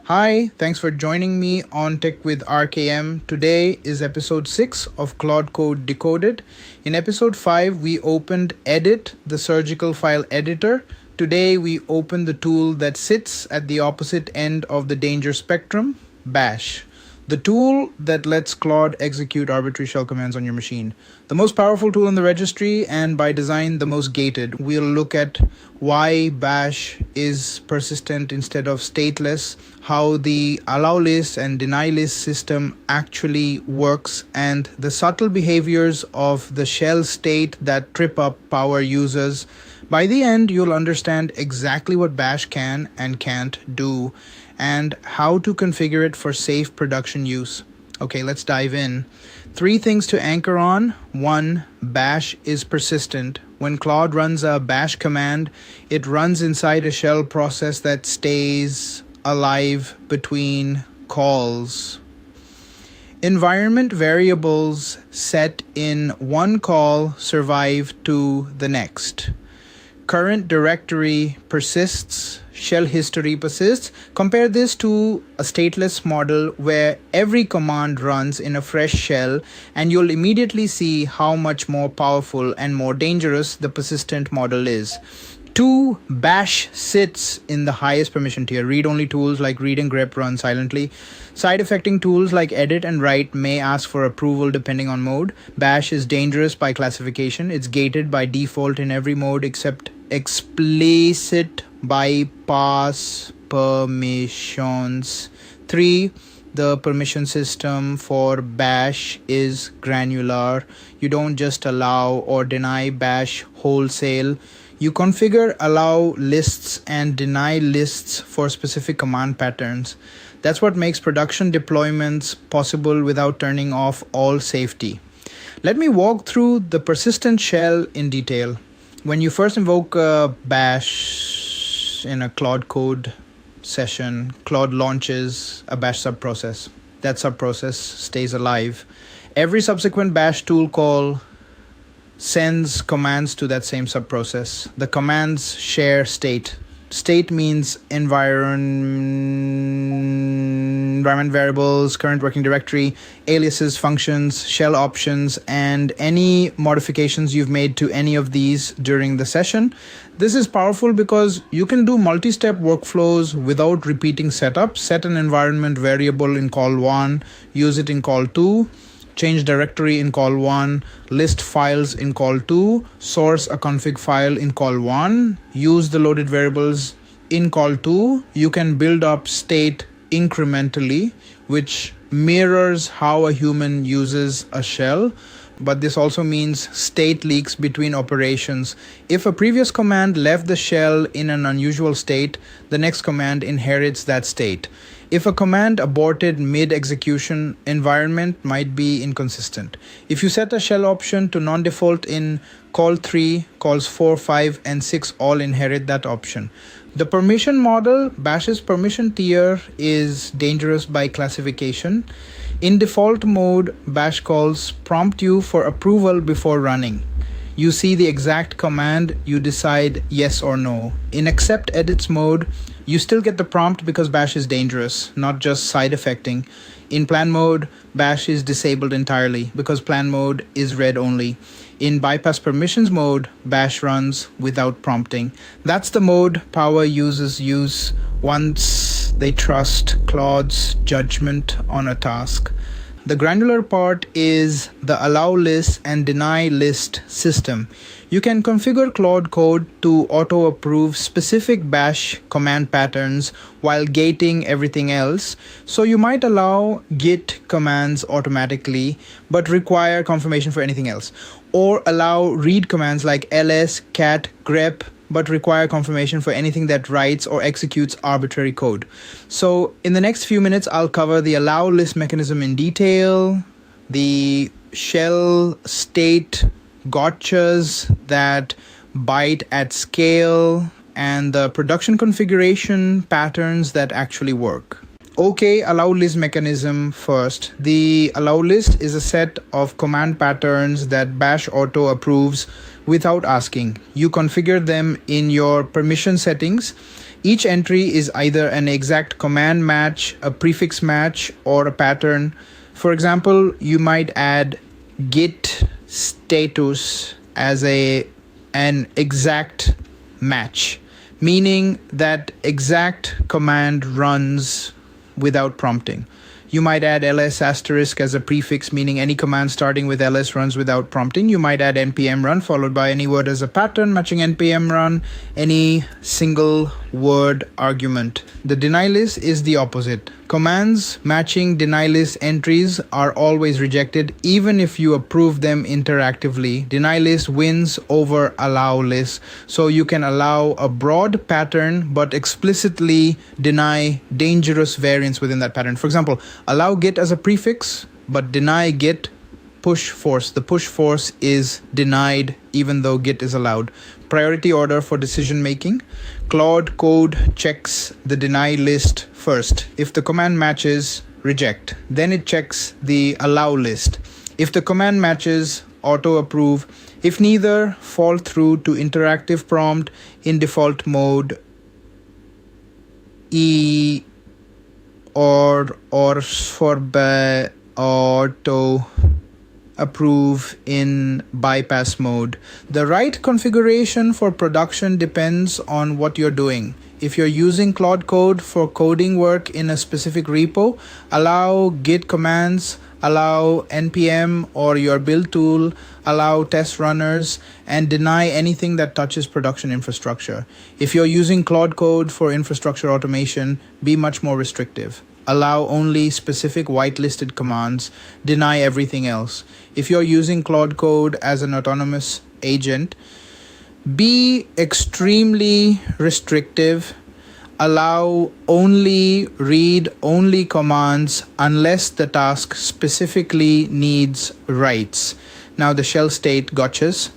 Hi, thanks for joining me on Tech with RKM. Today is episode 6 of Claude Code Decoded. In episode 5, we opened Edit, the surgical file editor. Today, we open the tool that sits at the opposite end of the danger spectrum, Bash, the tool that lets Claude execute arbitrary shell commands on your machine. The most powerful tool in the registry, and by design, the most gated. We'll look at why Bash is persistent instead of stateless, how the allow list and deny list system actually works, and the subtle behaviors of the shell state that trip up power users. By the end, you'll understand exactly what Bash can and can't do, and how to configure it for safe production use. Okay, let's dive in. 3 things to anchor on. 1. Bash is persistent. When Claude runs a bash command, it runs inside a shell process that stays alive between calls. Environment variables set in one call survive to the next. Current directory persists, shell history persists. Compare this to a stateless model where every command runs in a fresh shell, and you'll immediately see how much more powerful and more dangerous the persistent model is. 2. Bash sits in the highest permission tier. Read-only tools like read and grep run silently. Side-effecting tools like edit and write may ask for approval depending on mode. Bash is dangerous by classification. It's gated by default in every mode except explicit bypass permissions. 3. The permission system for Bash is granular. You don't just allow or deny Bash wholesale. You configure allow lists and deny lists for specific command patterns. That's what makes production deployments possible without turning off all safety. Let me walk through the persistent shell in detail. When you first invoke Bash in a Claude code session, Claude launches a Bash subprocess. That subprocess stays alive. Every subsequent Bash tool call sends commands to that same subprocess. The commands share state. State means environment variables, current working directory, aliases, functions, shell options, and any modifications you've made to any of these during the session. This is powerful because you can do multi-step workflows without repeating setup. Set an environment variable in call 1, use it in call 2, change directory in call 1, list files in call 2, source a config file in call 1, use the loaded variables in call 2. You can build up state incrementally, which mirrors how a human uses a shell. But this also means state leaks between operations. If a previous command left the shell in an unusual state, the next command inherits that state. If a command aborted mid-execution, environment might be inconsistent. If you set a shell option to non-default in call 3, calls 4, 5, and 6 all inherit that option. The permission model, Bash's permission tier, is dangerous by classification. In default mode, Bash calls prompt you for approval before running. You see the exact command, you decide yes or no. In accept edits mode, you still get the prompt because Bash is dangerous, not just side effecting. In plan mode, Bash is disabled entirely because plan mode is read only. In bypass permissions mode, Bash runs without prompting. That's the mode power users use once they trust Claude's judgment on a task. The granular part is the allow list and deny list system. You can configure Claude code to auto-approve specific Bash command patterns while gating everything else. So you might allow git commands automatically, but require confirmation for anything else. Or allow read commands like ls, cat, grep, but require confirmation for anything that writes or executes arbitrary code. So in the next few minutes, I'll cover the allow list mechanism in detail, the shell state gotchas that bite at scale, and the production configuration patterns that actually work. Okay, allow list mechanism first. The allow list is a set of command patterns that Bash auto approves without asking. You configure them in your permission settings. Each entry is either an exact command match, a prefix match, or a pattern. For example, you might add git status as an exact match, meaning that exact command runs without prompting. You might add ls asterisk as a prefix, meaning any command starting with ls runs without prompting. You might add npm run followed by any word as a pattern matching npm run, any single word argument. The deny list is the opposite. Commands matching deny list entries are always rejected, even if you approve them interactively. Deny list wins over allow list, so you can allow a broad pattern but explicitly deny dangerous variants within that pattern. For example, allow git as a prefix but deny git push force. The push force is denied even though git is allowed. Priority order for decision making. Claude Code checks the deny list first. If the command matches, reject. Then it checks the allow list. If the command matches, auto approve. If neither, fall through to interactive prompt in default mode, E or for auto approve in bypass mode. The right configuration for production depends on what you're doing. If you're using Claude Code for coding work in a specific repo, allow git commands, allow npm or your build tool, allow test runners, and deny anything that touches production infrastructure. If you're using Claude Code for infrastructure automation, be much more restrictive. Allow only specific whitelisted commands, deny everything else. If you're using Claude Code as an autonomous agent, be extremely restrictive. Allow only read-only commands unless the task specifically needs writes. Now the shell state gotchas.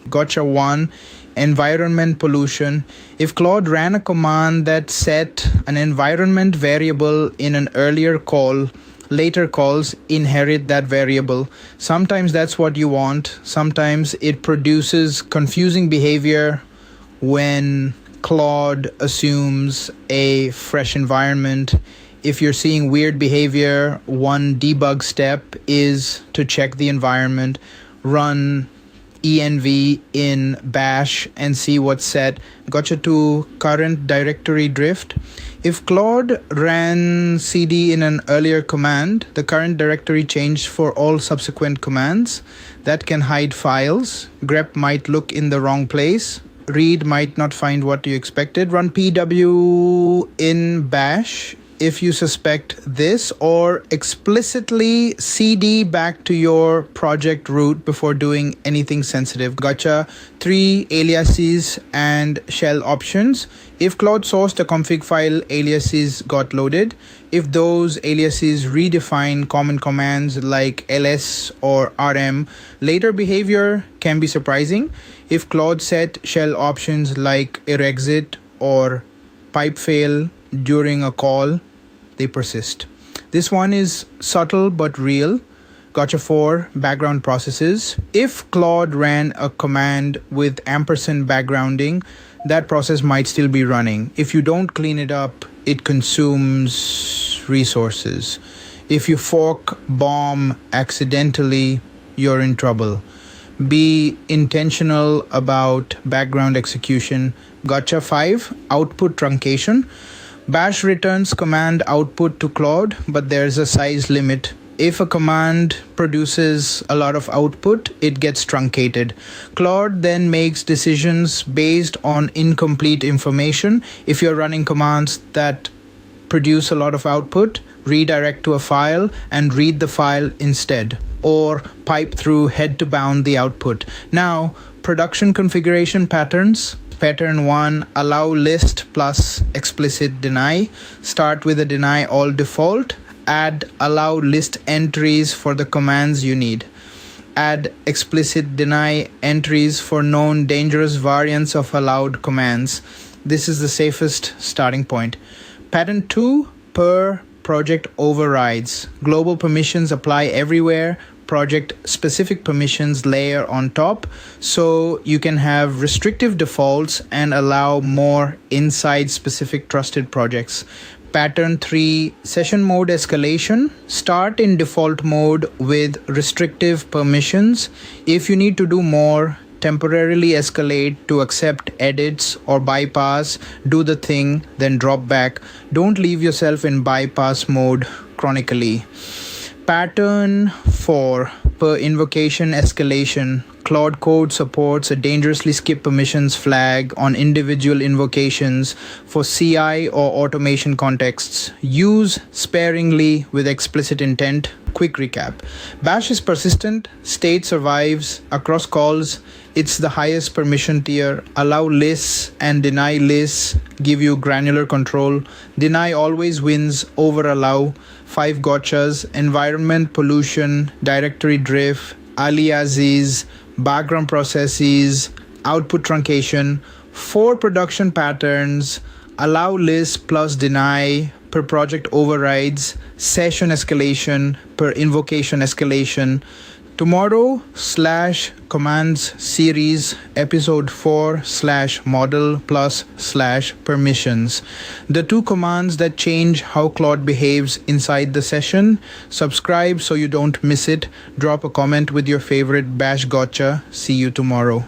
Gotcha 1. Environment pollution. If Claude ran a command that set an environment variable in an earlier call, later calls inherit that variable. Sometimes that's what you want. Sometimes it produces confusing behavior when Claude assumes a fresh environment. If you're seeing weird behavior, one debug step is to check the environment, run env in bash and see what's set. Gotcha 2. Current directory drift. If Claude ran cd in an earlier command, the current directory changed for all subsequent commands. That can hide files. Grep might look in the wrong place. Read might not find what you expected. Run pw in bash if you suspect this, or explicitly cd back to your project root before doing anything sensitive. Gotcha 3. Aliases and shell options. If Claude sourced a config file, aliases got loaded. If those aliases redefine common commands like ls or rm, later behavior can be surprising. If Claude set shell options like irexit or pipe fail during a call, they persist. This one is subtle but real. Gotcha 4. Background processes. If Claude ran a command with ampersand backgrounding, that process might still be running. If you don't clean it up, it consumes resources. If you fork bomb accidentally, you're in trouble. Be intentional about background execution. Gotcha 5. Output truncation. Bash returns command output to Claude, but there's a size limit. If a command produces a lot of output, it gets truncated. Claude then makes decisions based on incomplete information. If you're running commands that produce a lot of output, redirect to a file and read the file instead, or pipe through head to bound the output. Now, production configuration patterns. Pattern 1, allow list plus explicit deny. Start with a deny all default. Add allow list entries for the commands you need. Add explicit deny entries for known dangerous variants of allowed commands. This is the safest starting point. Pattern 2, per project overrides. Global permissions apply everywhere. project specific permissions layer on top, so you can have restrictive defaults and allow more inside specific trusted projects. Pattern 3, session mode escalation. Start in default mode with restrictive permissions. If you need to do more, temporarily escalate to accept edits or bypass, do the thing, then drop back. Don't leave yourself in bypass mode chronically. Pattern 4, per invocation escalation. Claude Code supports a dangerously skip permissions flag on individual invocations for CI or automation contexts. Use sparingly with explicit intent. Quick recap. Bash is persistent, state survives across calls. It's the highest permission tier. Allow lists and deny lists give you granular control. Deny always wins over allow. 5 gotchas: environment pollution, directory drift, aliases, background processes, output truncation. 4 production patterns: allow list plus deny, per project overrides, session escalation, per invocation escalation. Tomorrow /commands series episode 4 /model plus /permissions. The 2 commands that change how Claude behaves inside the session. Subscribe so you don't miss it. Drop a comment with your favorite bash gotcha. See you tomorrow.